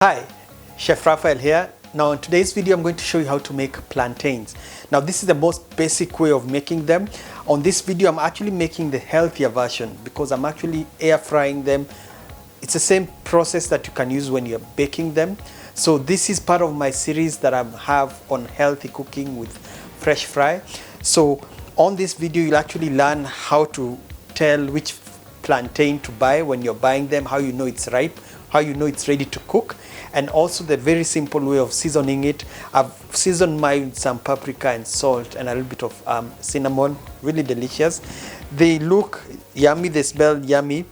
Hi, Chef Raphael here. Now in today's video I'm going to show you how to make plantains. Now this is the most basic way of making them. On this video I'm actually making the healthier version because I'm actually air frying them. It's the same process that you can use when you're baking them. So this is part of my series that I have on healthy cooking with Fish Fri. So on this video you'll actually learn how to tell which plantain to buy when you're buying them, how you know it's ripe, how you know it's ready to cook, and also the very simple way of seasoning it. I've seasoned mine with some paprika and salt and a little bit of cinnamon. Really delicious. They look yummy, they smell yummy,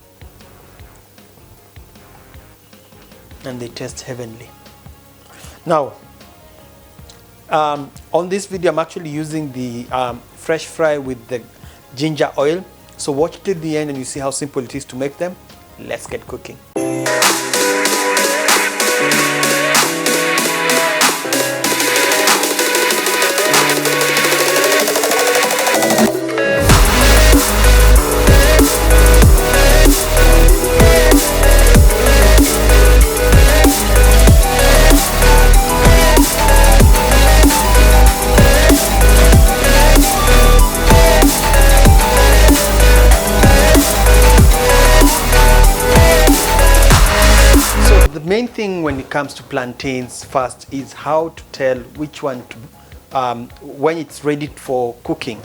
and they taste heavenly. Now on this video I'm actually using the Fish Fri with the ginger oil. So watch till the end and you see how simple it is to make them. Let's get cooking. The main thing when it comes to plantains first is how to tell which one to when it's ready for cooking.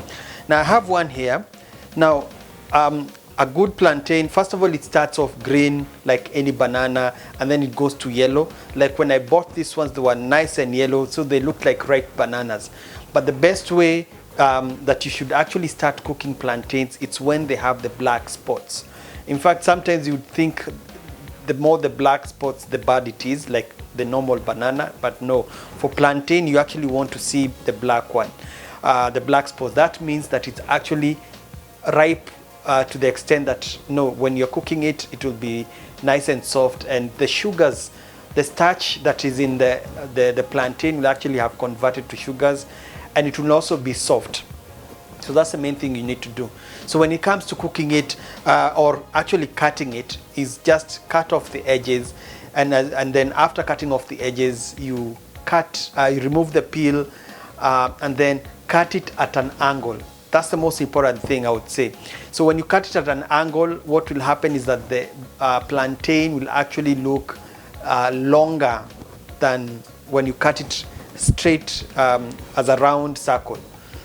Now I have one here. Now a good plantain, first of all, it starts off green like any banana, and then it goes to yellow. Like when I bought these ones, they were nice and yellow, so they look like ripe bananas. But the best way that you should actually start cooking plantains, it's when they have the black spots. In fact, sometimes you would think the more the black spots, the bad it is, like the normal banana. But no, for plantain you actually want to see the black one, the black spots. That means that it's actually ripe to the extent that when you're cooking it, it will be nice and soft, and the sugars, the starch that is in the plantain will actually have converted to sugars, and it will also be soft. So that's the main thing you need to do. So when it comes to cooking it, or actually cutting it, is just cut off the edges, and then after cutting off the edges, you remove the peel, and then cut it at an angle. That's the most important thing, I would say. So when you cut it at an angle, what will happen is that the plantain will actually look longer than when you cut it straight as a round circle.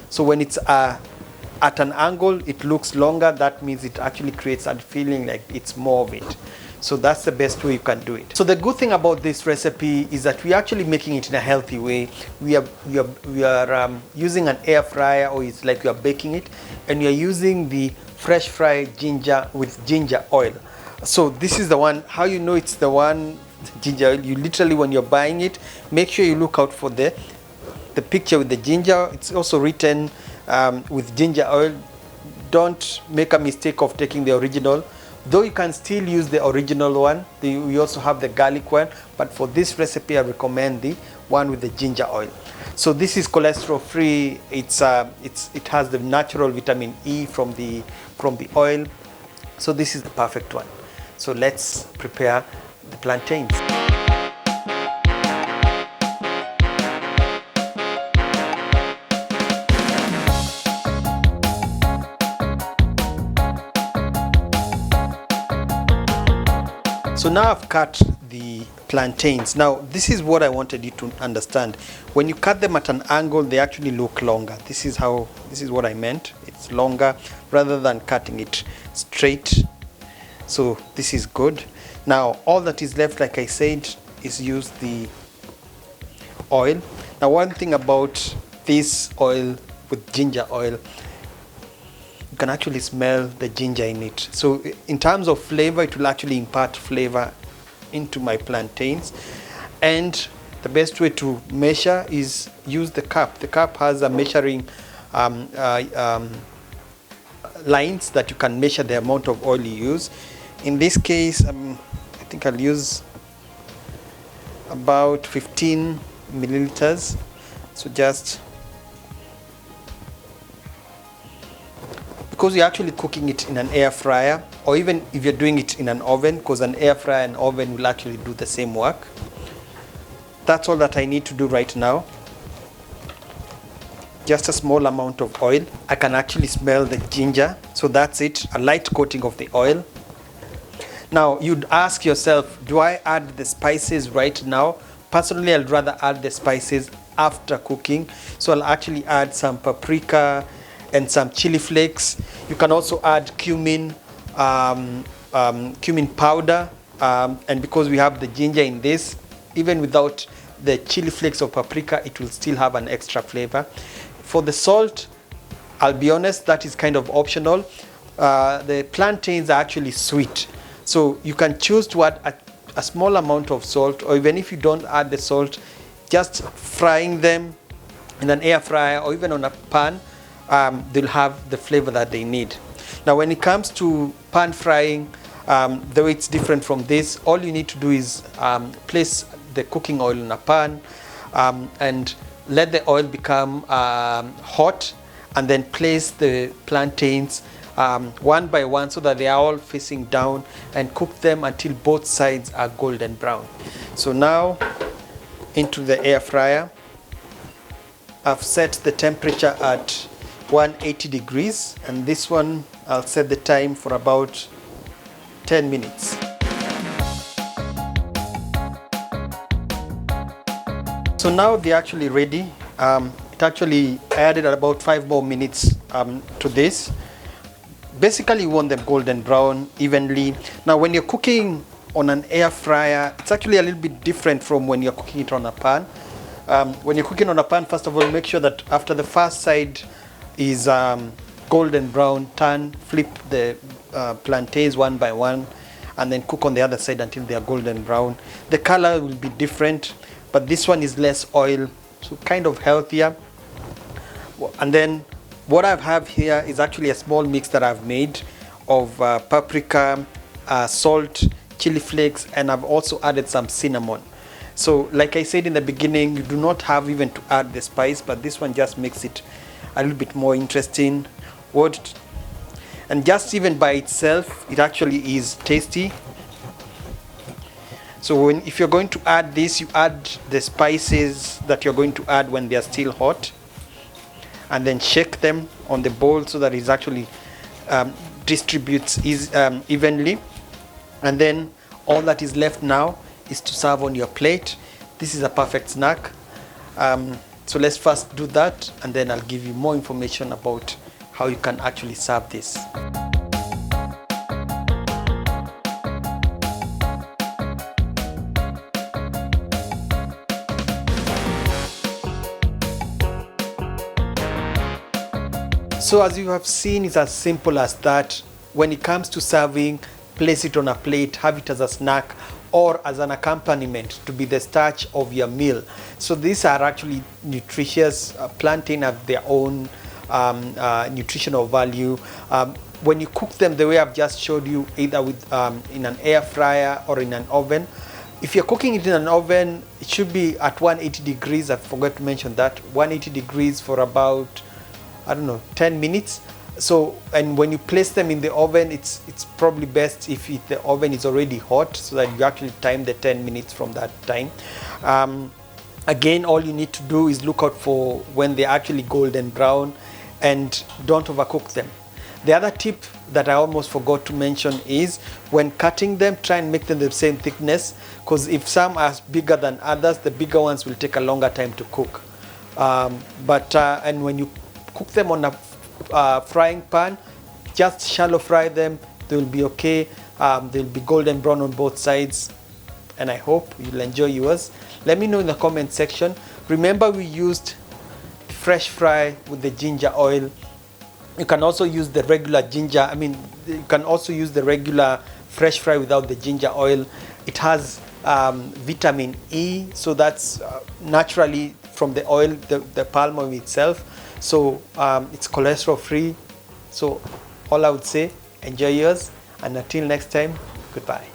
So when it's at an angle, it looks longer. That means it actually creates a feeling like it's more of it. So that's the best way you can do it. So the good thing about this recipe is that we're actually making it in a healthy way. We are using an air fryer, or it's like we are baking it, and we are using the Fish Fri ginger with ginger oil. So this is the one. How you know it's the one, ginger oil? You literally, when you're buying it, make sure you look out for the picture with the ginger. It's also written with ginger oil. Don't make a mistake of taking the original, though you can still use the original one. We also have the garlic one, but for this recipe I recommend the one with the ginger oil. So this is cholesterol free. It has the natural vitamin E from the oil. So this is the perfect one. So let's prepare the plantains. So now I've cut the plantains. Now this is what I wanted you to understand. When you cut them at an angle, they actually look longer. This is what I meant. It's longer rather than cutting it straight. So this is good. Now all that is left, like I said, is use the oil. Now one thing about this oil with ginger oil, you can actually smell the ginger in it. So in terms of flavor, it will actually impart flavor into my plantains. And the best way to measure is use the cup. The cup has a measuring lines that you can measure the amount of oil you use. In this case, I think I'll use about 15 milliliters. So just because you're actually cooking it in an air fryer, or even if you're doing it in an oven, because an air fryer and oven will actually do the same work. that's all that I need to do right now. Just a small amount of oil. I can actually smell the ginger, so that's it, a light coating of the oil. Now you'd ask yourself, do I add the spices right now? Personally, I'd rather add the spices after cooking, so I'll actually add some paprika and some chili flakes. You can also add cumin, cumin powder, and because we have the ginger in this, even without the chili flakes or paprika, it will still have an extra flavor. For the salt, I'll be honest, that is kind of optional. The plantains are actually sweet, so you can choose to add a small amount of salt, or even if you don't add the salt, just frying them in an air fryer or even on a pan, they'll have the flavor that they need. Now when it comes to pan frying, the way it's different from this, all you need to do is place the cooking oil in a pan and let the oil become hot, and then place the plantains one by one so that they are all facing down, and cook them until both sides are golden brown. So now into the air fryer. I've set the temperature at 180 degrees, and this one I'll set the time for about 10 minutes. So now they're actually ready. It actually added about 5 more minutes to this. Basically you want them golden brown evenly. Now when you're cooking on an air fryer, it's actually a little bit different from when you're cooking it on a pan. When you're cooking on a pan, first of all, make sure that after the first side is golden brown, flip the plantains one by one, and then cook on the other side until they are golden brown. The color will be different, but this one is less oil, so kind of healthier. And then what I have here is actually a small mix that I've made of paprika, salt, chili flakes, and I've also added some cinnamon. So like I said in the beginning, you do not have even to add the spice, but this one just makes it a little bit more interesting. And just even by itself, it actually is tasty. So if you're going to add this, you add the spices that you're going to add when they are still hot, and then shake them on the bowl so that it actually distributes evenly. And then all that is left now is to serve on your plate. This is a perfect snack. So let's first do that, and then I'll give you more information about how you can actually serve this. So as you have seen, it's as simple as that. When it comes to serving, place it on a plate, have it as a snack or as an accompaniment to be the starch of your meal. So these are actually nutritious. Plantain have their own nutritional value. When you cook them the way I've just showed you, either with in an air fryer or in an oven. If you're cooking it in an oven, it should be at 180 degrees. I forgot to mention that. 180 degrees for about, I don't know, 10 minutes. So, and when you place them in the oven, it's probably best if the oven is already hot, so that you actually time the 10 minutes from that time. Again, all you need to do is look out for when they're actually golden brown, and don't overcook them. The other tip that I almost forgot to mention is when cutting them, try and make them the same thickness, because if some are bigger than others, the bigger ones will take a longer time to cook. And when you cook them on a frying pan, just shallow fry them. They will be okay. They'll be golden brown on both sides, and I hope you'll enjoy yours. Let me know in the comment section. Remember, we used Fish Fri with the ginger oil. You can also use the regular ginger. You can also use the regular Fish Fri without the ginger oil. It has vitamin E, so that's naturally from the oil, the palm oil itself. So it's cholesterol free. So all I would say, enjoy yours, and until next time, goodbye.